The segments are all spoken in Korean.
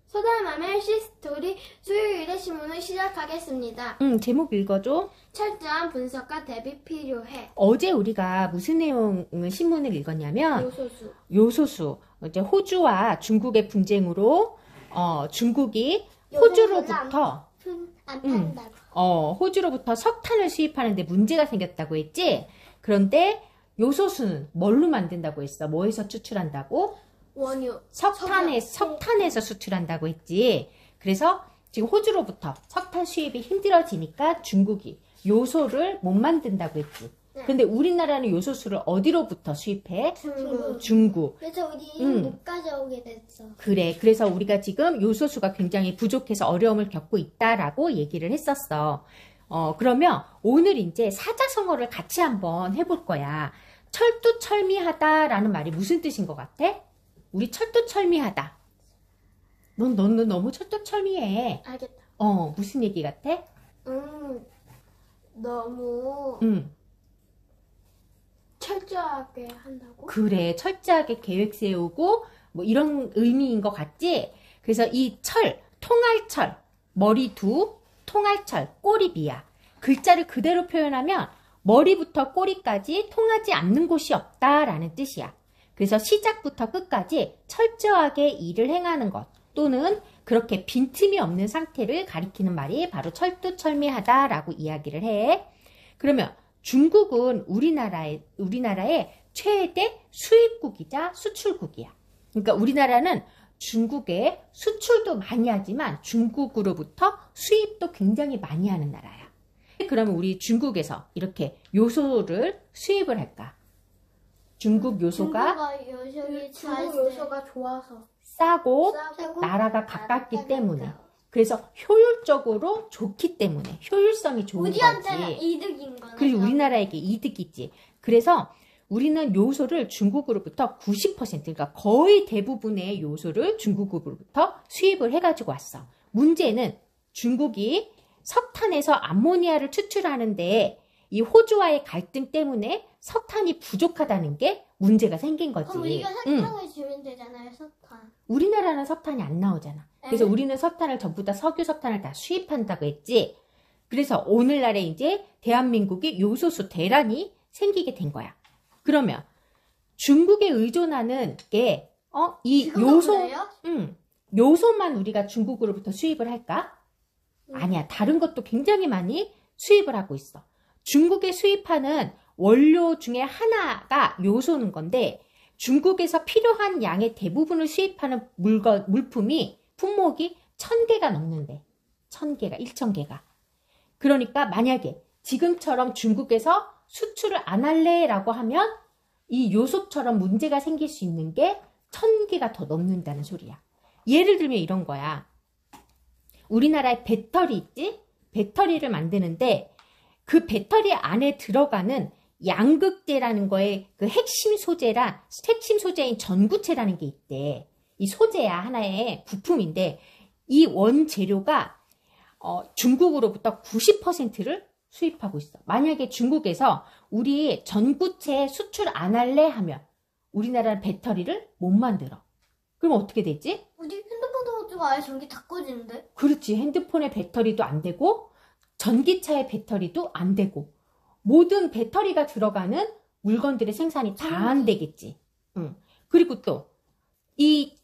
소담하면 시스토리 수요일에 신문을 시작하겠습니다. 제목 읽어줘. 철저한 분석과 대비 필요해. 어제 우리가 무슨 내용의 신문을 읽었냐면 요소수. 이제 호주와 중국의 분쟁으로 중국이 호주로부터 안 판다고. 호주로부터 석탄을 수입하는데 문제가 생겼다고 했지. 그런데 요소수는 뭘로 만든다고 했어? 뭐에서 추출한다고? 원유. 석탄에서 수출한다고 했지. 그래서 지금 호주로부터 석탄 수입이 힘들어지니까 중국이 요소를 못 만든다고 했지. 네. 근데 우리나라는 요소수를 어디로부터 수입해? 중국. 그래서 우리 못 가져오게 됐어. 그래. 그래서 우리가 지금 요소수가 굉장히 부족해서 어려움을 겪고 있다라고 얘기를 했었어. 그러면 오늘 이제 사자성어를 같이 한번 해볼 거야. 철두철미하다라는 말이 무슨 뜻인 것 같아? 우리 철두철미하다. 넌 너무 철두철미해. 알겠다. 무슨 얘기 같아? 너무 철저하게 한다고? 그래. 철저하게 계획 세우고 뭐 이런 의미인 것 같지? 그래서 이 철, 통할철, 머리두, 통할철, 꼬리비야. 글자를 그대로 표현하면 머리부터 꼬리까지 통하지 않는 곳이 없다라는 뜻이야. 그래서 시작부터 끝까지 철저하게 일을 행하는 것 또는 그렇게 빈틈이 없는 상태를 가리키는 말이 바로 철두철미하다라고 이야기를 해. 그러면 중국은 우리나라의 최대 수입국이자 수출국이야. 그러니까 우리나라는 중국에 수출도 많이 하지만 중국으로부터 수입도 굉장히 많이 하는 나라야. 그러면 우리 중국에서 이렇게 요소를 수입을 할까? 중국 요소가 좋아서 싸고 나라가 가깝기 때문에. 그래서 효율적으로 좋기 때문에 효율성이 좋은 거지. 우리한테는 이득인 거네. 그리고 우리나라에게 이득이지. 그래서 우리는 요소를 중국으로부터 90% 그러니까 거의 대부분의 요소를 중국으로부터 수입을 해가지고 왔어. 문제는 중국이 석탄에서 암모니아를 추출하는데 이 호주와의 갈등 때문에 석탄이 부족하다는 게 문제가 생긴 거지. 그럼 우리가 석탄을 주면 되잖아요, 석탄. 우리나라는 석탄이 안 나오잖아. 그래서 우리는 석탄을 전부 다 석유 석탄을 다 수입한다고 했지. 그래서 오늘날에 이제 대한민국이 요소수 대란이 생기게 된 거야. 그러면 중국에 의존하는 게 이 요소만 우리가 중국으로부터 수입을 할까? 아니야. 다른 것도 굉장히 많이 수입을 하고 있어. 중국에 수입하는 원료 중에 하나가 요소는 건데 중국에서 필요한 양의 대부분을 수입하는 물품이 품목이 1000개가 넘는데 1000개가 그러니까 만약에 지금처럼 중국에서 수출을 안 할래 라고 하면 이 요소처럼 문제가 생길 수 있는 게 1000개가 더 넘는다는 소리야. 예를 들면 이런 거야. 우리나라에 배터리 있지? 배터리를 만드는데 그 배터리 안에 들어가는 양극재라는 거에 그 핵심 소재인 전구체라는 게 있대. 이 소재야. 하나의 부품인데 이 원재료가 중국으로부터 90%를 수입하고 있어. 만약에 중국에서 우리 전구체 수출 안 할래 하면 우리나라는 배터리를 못 만들어. 그럼 어떻게 되지? 우리 핸드폰도 가지고 아예 전기 다 꺼지는데? 그렇지. 핸드폰의 배터리도 안 되고 전기차의 배터리도 안 되고 모든 배터리가 들어가는 물건들의 생산이 다 안 되겠지. 그리고 또 이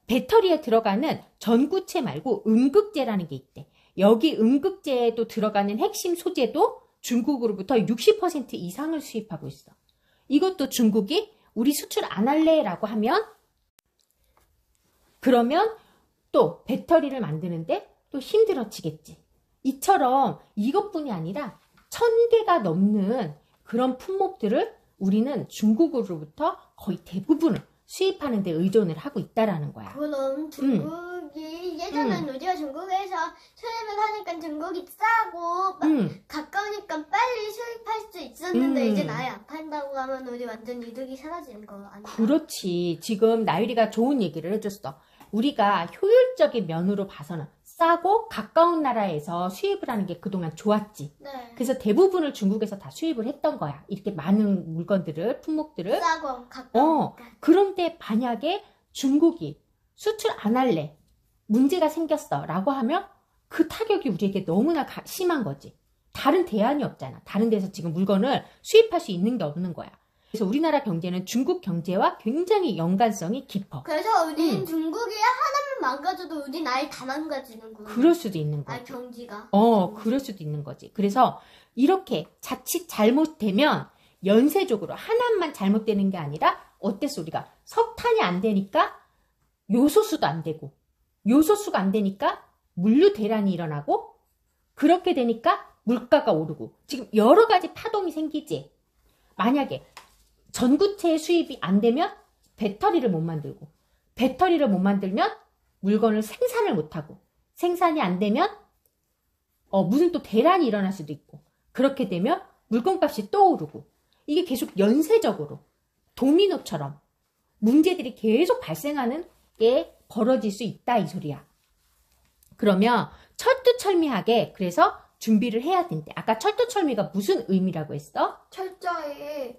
배터리에 들어가는 전구체 말고 음극재라는 게 있대. 여기 음극재에도 들어가는 핵심 소재도 중국으로부터 60% 이상을 수입하고 있어. 이것도 중국이 우리 수출 안 할래 라고 하면 그러면 또 배터리를 만드는데 또 힘들어지겠지. 이처럼 이것뿐이 아니라 1000개가 넘는 그런 품목들을 우리는 중국으로부터 거의 대부분을 수입하는 데 의존을 하고 있다라는 거야. 그럼 중국이 예전엔 우리가 중국에서 수입을 하니까 중국이 싸고 가까우니까 빨리 수입할 수 있었는데 이제 아예 안 판다고 하면 우리 완전 이득이 사라지는 거 아니야? 그렇지. 지금 나유리가 좋은 얘기를 해줬어. 우리가 효율적인 면으로 봐서는 싸고 가까운 나라에서 수입을 하는 게 그동안 좋았지. 네. 그래서 대부분을 중국에서 다 수입을 했던 거야. 이렇게 많은 물건들을, 품목들을. 싸고 가까우니까. 그런데 만약에 중국이 수출 안 할래. 문제가 생겼어 라고 하면 그 타격이 우리에게 너무나 심한 거지. 다른 대안이 없잖아. 다른 데서 지금 물건을 수입할 수 있는 게 없는 거야. 그래서 우리나라 경제는 중국 경제와 굉장히 연관성이 깊어. 그래서 우리는 중국이 하나만 망가져도 우리 나이 다 망가지는구나. 그럴 수도 있는 거지. 아, 경지가. 그럴 수도 있는 거지. 그래서 이렇게 자칫 잘못되면 연쇄적으로 하나만 잘못되는 게 아니라 어땠어? 우리가 석탄이 안 되니까 요소수도 안 되고, 요소수가 안 되니까 물류 대란이 일어나고, 그렇게 되니까 물가가 오르고, 지금 여러 가지 파동이 생기지. 만약에 전구체의 수입이 안 되면 배터리를 못 만들고, 배터리를 못 만들면 물건을 생산을 못 하고, 생산이 안 되면 무슨 또 대란이 일어날 수도 있고, 그렇게 되면 물건값이 또 오르고, 이게 계속 연쇄적으로 도미노처럼 문제들이 계속 발생하는 게 벌어질 수 있다, 이 소리야. 그러면 철두철미하게 그래서 준비를 해야 된대. 아까 철두철미가 무슨 의미라고 했어? 철저히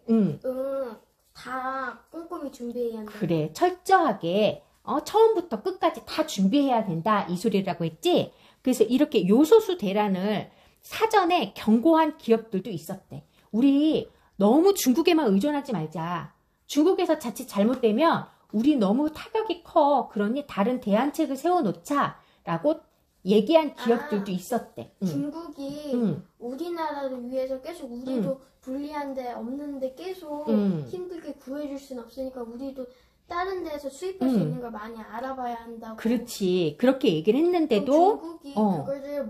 다 꼼꼼히 준비해야 한다. 그래, 철저하게 처음부터 끝까지 다 준비해야 된다, 이 소리라고 했지. 그래서 이렇게 요소수 대란을 사전에 경고한 기업들도 있었대. 우리 너무 중국에만 의존하지 말자. 중국에서 자칫 잘못되면 우리 너무 타격이 커. 그러니 다른 대안책을 세워놓자라고 얘기한 기업들도 있었대. 중국이 우리나라를 위해서 계속 우리도 불리한데 없는데 계속 힘들게 구해줄 수는 없으니까 우리도 다른 데서 수입할 수 있는 걸 많이 알아봐야 한다고. 그렇지. 그렇게 얘기를 했는데도 중국이 그거를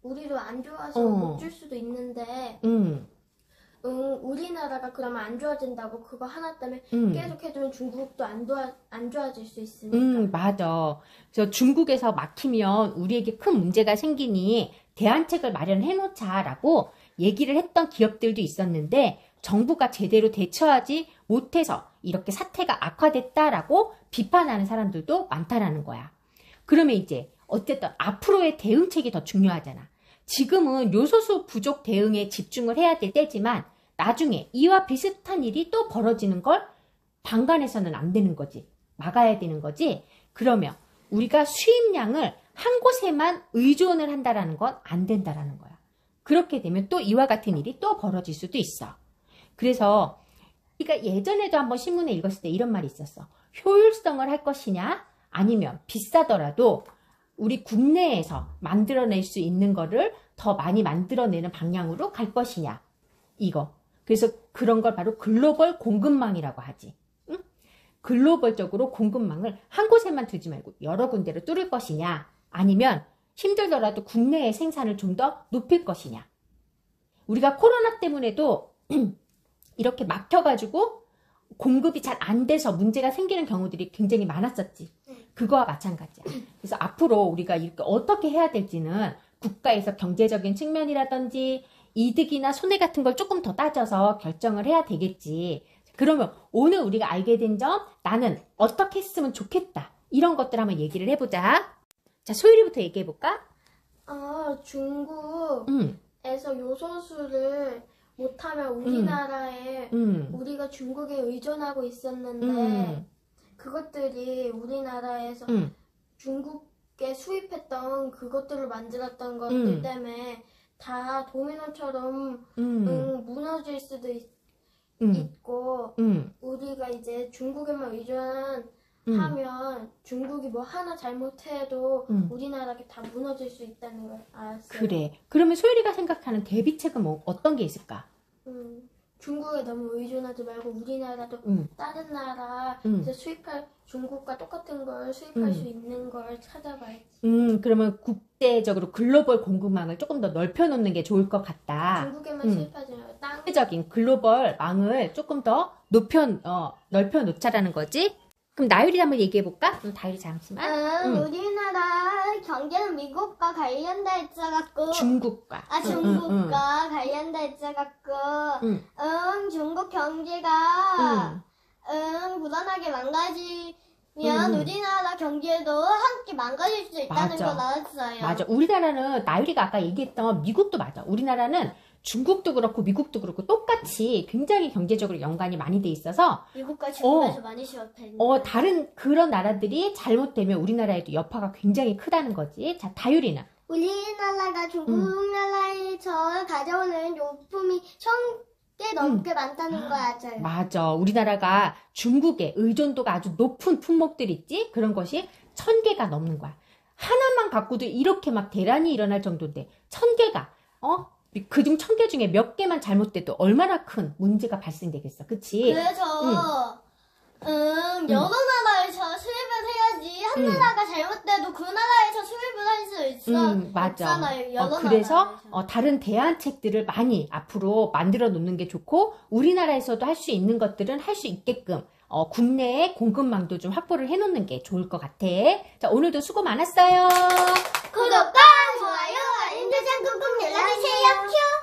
우리도 안 좋아서 못 줄 수도 있는데 우리나라가 그러면 안 좋아진다고 그거 하나 때문에 계속 해주면 중국도 안 좋아질 수 있으니까. 맞아. 그래서 중국에서 막히면 우리에게 큰 문제가 생기니 대안책을 마련해 놓자라고 얘기를 했던 기업들도 있었는데 정부가 제대로 대처하지 못해서 이렇게 사태가 악화됐다라고 비판하는 사람들도 많다라는 거야. 그러면 이제 어쨌든 앞으로의 대응책이 더 중요하잖아. 지금은 요소수 부족 대응에 집중을 해야 될 때지만 나중에 이와 비슷한 일이 또 벌어지는 걸 방관해서는 안 되는 거지. 막아야 되는 거지. 그러면 우리가 수입량을 한 곳에만 의존을 한다라는 건 안 된다라는 거야. 그렇게 되면 또 이와 같은 일이 또 벌어질 수도 있어. 그래서 그러니까 예전에도 한번 신문에 읽었을 때 이런 말이 있었어. 효율성을 할 것이냐 아니면 비싸더라도 우리 국내에서 만들어낼 수 있는 거를 더 많이 만들어내는 방향으로 갈 것이냐. 이거. 그래서 그런 걸 바로 글로벌 공급망이라고 하지. 응? 글로벌적으로 공급망을 한 곳에만 두지 말고 여러 군데로 뚫을 것이냐. 아니면 힘들더라도 국내의 생산을 좀 더 높일 것이냐. 우리가 코로나 때문에도 이렇게 막혀가지고 공급이 잘 안 돼서 문제가 생기는 경우들이 굉장히 많았었지. 그거와 마찬가지야. 그래서 앞으로 우리가 이렇게 어떻게 해야 될지는 국가에서 경제적인 측면이라든지 이득이나 손해 같은 걸 조금 더 따져서 결정을 해야 되겠지. 그러면 오늘 우리가 알게 된 점, 나는 어떻게 했으면 좋겠다. 이런 것들 한번 얘기를 해보자. 자, 소율이부터 얘기해볼까? 중국에서 요소수를 못하면 우리나라에 우리가 중국에 의존하고 있었는데 그것들이 우리나라에서 중국에 수입했던 그것들을 만들었던 것들 때문에 다 도미노처럼 무너질 수도 있고 우리가 이제 중국에만 의존하면 중국이 뭐 하나 잘못해도 우리나라가 다 무너질 수 있다는 걸 알았어요. 그래. 그러면 소율이가 생각하는 대비책은 뭐 어떤 게 있을까? 중국에 너무 의존하지 말고 우리나라도 다른 나라 수입할 중국과 똑같은 걸 수입할 수 있는 걸 찾아봐야지. 그러면 국제적으로 글로벌 공급망을 조금 더 넓혀놓는 게 좋을 것 같다. 중국에만 수입하지 말고 국제적인 글로벌 망을 조금 더 넓혀놓자라는 거지. 그럼 나율이 한번 얘기해볼까? 다율이 잠시만. 우리나라 경제는 미국과 관련돼 있어갖고 중국과 중국과 관련돼 있어갖고 중국 경제가 불안하게 망가지면 우리나라 경제도 함께 망가질 수 있다는 걸 알았어요. 맞아. 우리나라는 나율이가 아까 얘기했던 미국도 맞아. 우리나라는 중국도 그렇고 미국도 그렇고 똑같이 굉장히 경제적으로 연관이 많이 돼 있어서 미국과 중국에서 많이 수입했는데 다른 그런 나라들이 잘못되면 우리나라에도 여파가 굉장히 크다는 거지. 자, 다율이는? 우리나라가 중국 나라에서 가져오는 용품이 1000개 넘게 많다는 거 알아요. 맞아. 우리나라가 중국에 의존도가 아주 높은 품목들 있지? 그런 것이 1000개가 넘는 거야. 하나만 갖고도 이렇게 막 대란이 일어날 정도인데 1000개가 그중 1000개 중에 몇 개만 잘못돼도 얼마나 큰 문제가 발생되겠어. 그치? 그래서 여러 나라에서 수입을 해야지 한 나라가 잘못돼도 그 나라에서 수입을 할 수 있어. 맞아. 없잖아요. 여러 그래서 나라에서. 다른 대안책들을 많이 앞으로 만들어 놓는 게 좋고 우리나라에서도 할 수 있는 것들은 할 수 있게끔 국내에 공급망도 좀 확보를 해놓는 게 좋을 것 같아. 자, 오늘도 수고 많았어요. 구독과 좋아요, 알림 설정 꾹꾹 눌러주세요. 큐!